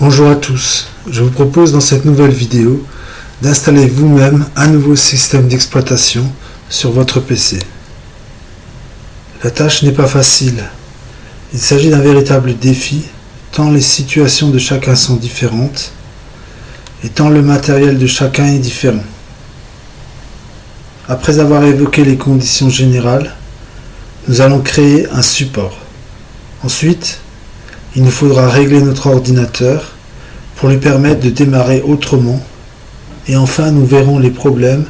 Bonjour à tous, je vous propose dans cette nouvelle vidéo d'installer vous-même un nouveau système d'exploitation sur votre PC. La tâche n'est pas facile, il s'agit d'un véritable défi tant les situations de chacun sont différentes et tant le matériel de chacun est différent. Après avoir évoqué les conditions générales, nous allons créer un support. Ensuite, il nous faudra régler notre ordinateur pour lui permettre de démarrer autrement. Et enfin, nous verrons les problèmes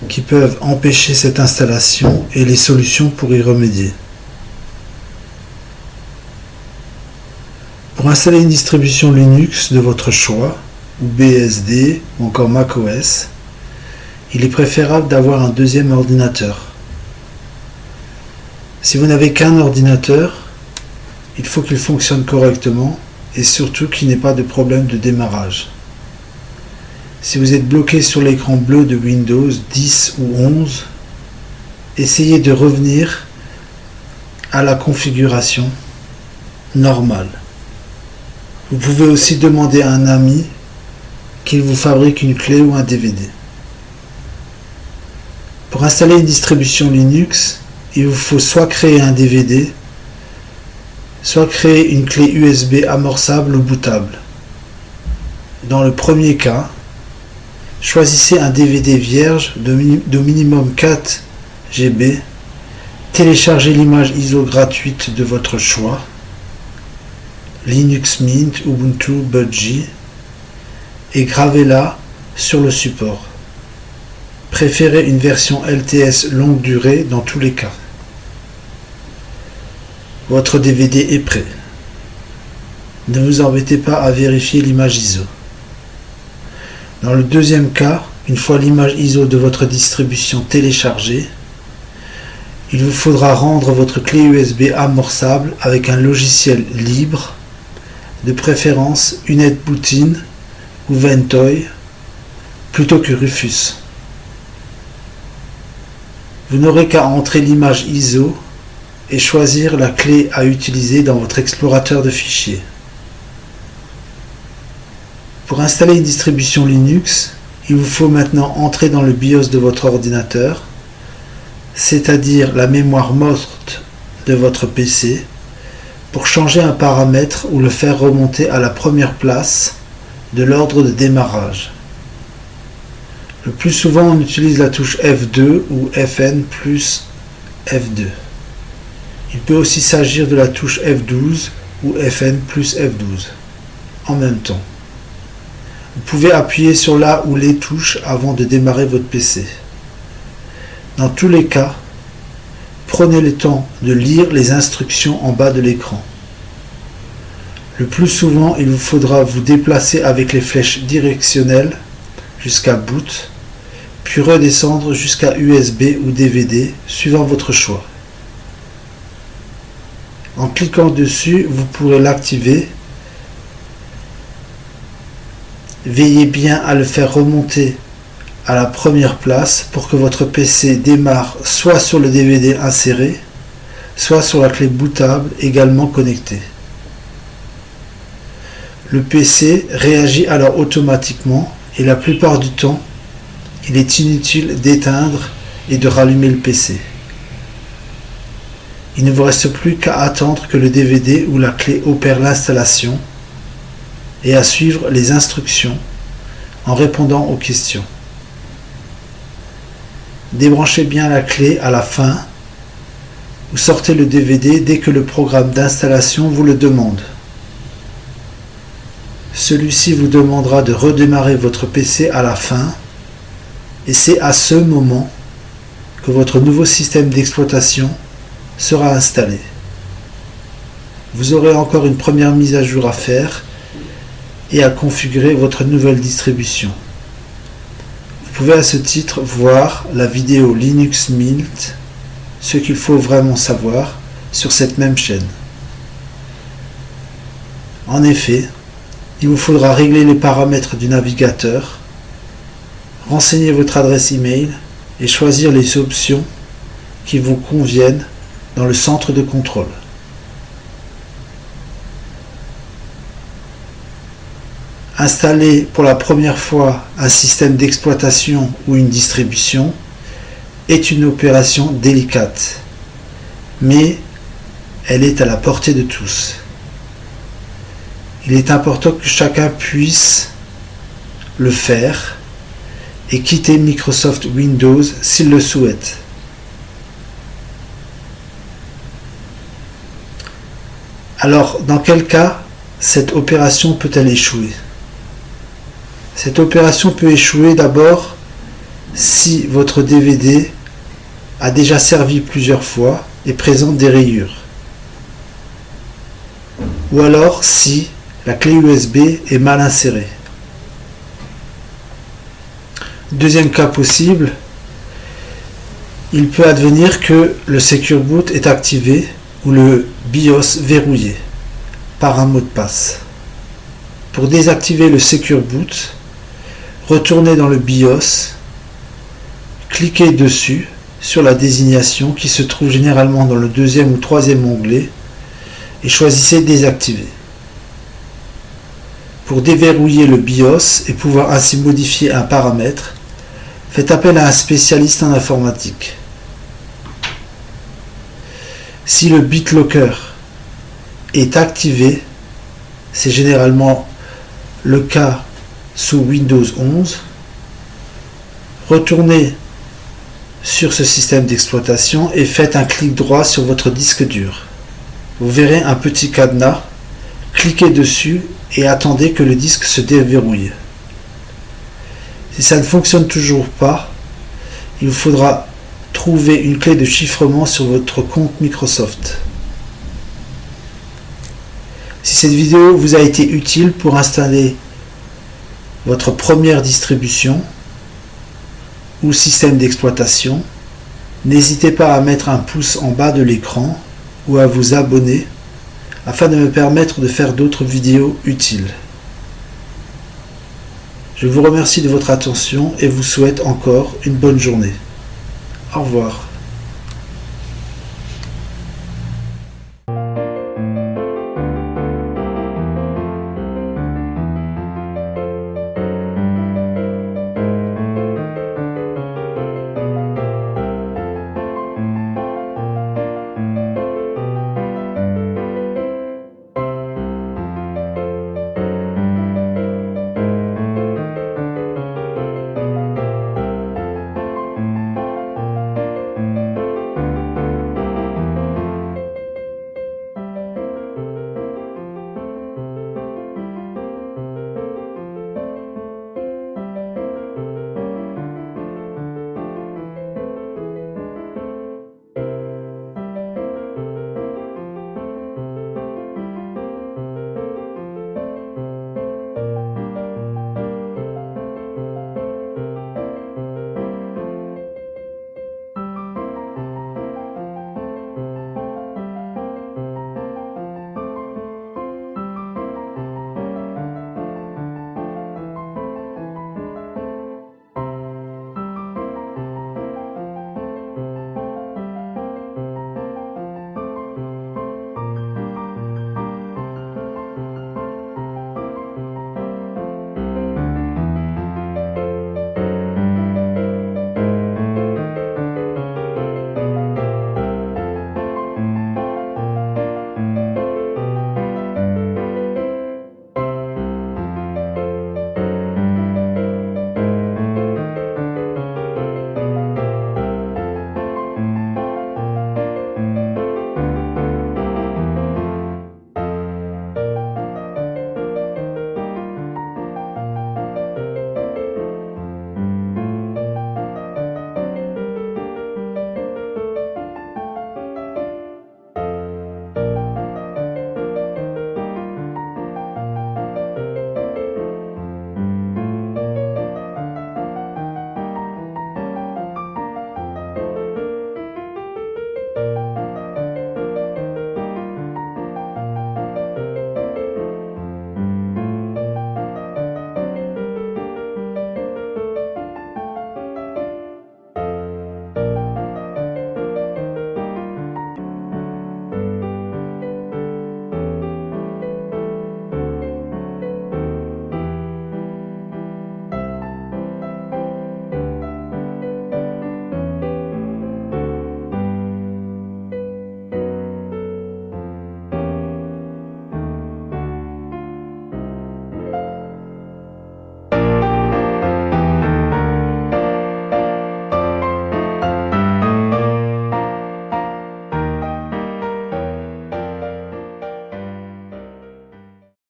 qui peuvent empêcher cette installation et les solutions pour y remédier. Pour installer une distribution Linux de votre choix, ou BSD ou encore macOS, il est préférable d'avoir un deuxième ordinateur. Si vous n'avez qu'un ordinateur, il faut qu'il fonctionne correctement et surtout qu'il n'ait pas de problème de démarrage. Si vous êtes bloqué sur l'écran bleu de Windows 10 ou 11, essayez de revenir à la configuration normale. Vous pouvez aussi demander à un ami qu'il vous fabrique une clé ou un DVD. Pour installer une distribution Linux, il vous faut soit créer un DVD, soit créer une clé USB amorçable ou bootable. Dans le premier cas, choisissez un DVD vierge de minimum 4 GB, téléchargez l'image ISO gratuite de votre choix, Linux Mint, Ubuntu, Budgie, et gravez-la sur le support. Préférez une version LTS longue durée dans tous les cas. Votre DVD est prêt. Ne vous embêtez pas à vérifier l'image ISO. Dans le deuxième cas, une fois l'image ISO de votre distribution téléchargée, il vous faudra rendre votre clé USB amorçable avec un logiciel libre, de préférence UNetbootin ou Ventoy, plutôt que Rufus. Vous n'aurez qu'à entrer l'image ISO et choisir la clé à utiliser dans votre explorateur de fichiers. Pour installer une distribution Linux, il vous faut maintenant entrer dans le BIOS de votre ordinateur, c'est-à-dire la mémoire morte de votre PC, pour changer un paramètre ou le faire remonter à la première place de l'ordre de démarrage. Le plus souvent, on utilise la touche F2 ou FN plus F2. Il peut aussi s'agir de la touche F12 ou FN plus F12 en même temps. Vous pouvez appuyer sur la ou les touches avant de démarrer votre PC. Dans tous les cas, prenez le temps de lire les instructions en bas de l'écran. Le plus souvent, il vous faudra vous déplacer avec les flèches directionnelles jusqu'à boot, puis redescendre jusqu'à USB ou DVD, suivant votre choix. En cliquant dessus, vous pourrez l'activer. Veillez bien à le faire remonter à la première place pour que votre PC démarre soit sur le DVD inséré, soit sur la clé bootable également connectée. Le PC réagit alors automatiquement et la plupart du temps, il est inutile d'éteindre et de rallumer le PC. Il ne vous reste plus qu'à attendre que le DVD ou la clé opère l'installation et à suivre les instructions en répondant aux questions. Débranchez bien la clé à la fin ou sortez le DVD dès que le programme d'installation vous le demande. Celui-ci vous demandera de redémarrer votre PC à la fin et c'est à ce moment que votre nouveau système d'exploitation sera installé. Vous aurez encore une première mise à jour à faire et à configurer votre nouvelle distribution. Vous pouvez à ce titre voir la vidéo Linux Mint, ce qu'il faut vraiment savoir, sur cette même chaîne. En effet, il vous faudra régler les paramètres du navigateur, renseigner votre adresse email et choisir les options qui vous conviennent dans le centre de contrôle. Installer pour la première fois un système d'exploitation ou une distribution est une opération délicate, mais elle est à la portée de tous. Il est important que chacun puisse le faire et quitter Microsoft Windows s'il le souhaite. Alors, dans quel cas cette opération peut-elle échouer? Cette opération peut échouer d'abord si votre DVD a déjà servi plusieurs fois et présente des rayures. Ou alors si la clé USB est mal insérée. Deuxième cas possible, il peut advenir que le Secure Boot est activé ou le BIOS verrouillé par un mot de passe. Pour désactiver le Secure Boot, retournez dans le BIOS, cliquez dessus sur la désignation qui se trouve généralement dans le deuxième ou troisième onglet et choisissez désactiver. Pour déverrouiller le BIOS et pouvoir ainsi modifier un paramètre, faites appel à un spécialiste en informatique. Si le BitLocker est activé, c'est généralement le cas sous Windows 11, retournez sur ce système d'exploitation et faites un clic droit sur votre disque dur. Vous verrez un petit cadenas, cliquez dessus et attendez que le disque se déverrouille. Si ça ne fonctionne toujours pas, il vous faudra trouver une clé de chiffrement sur votre compte Microsoft. Si cette vidéo vous a été utile pour installer votre première distribution ou système d'exploitation, n'hésitez pas à mettre un pouce en bas de l'écran ou à vous abonner afin de me permettre de faire d'autres vidéos utiles. Je vous remercie de votre attention et vous souhaite encore une bonne journée. Au revoir.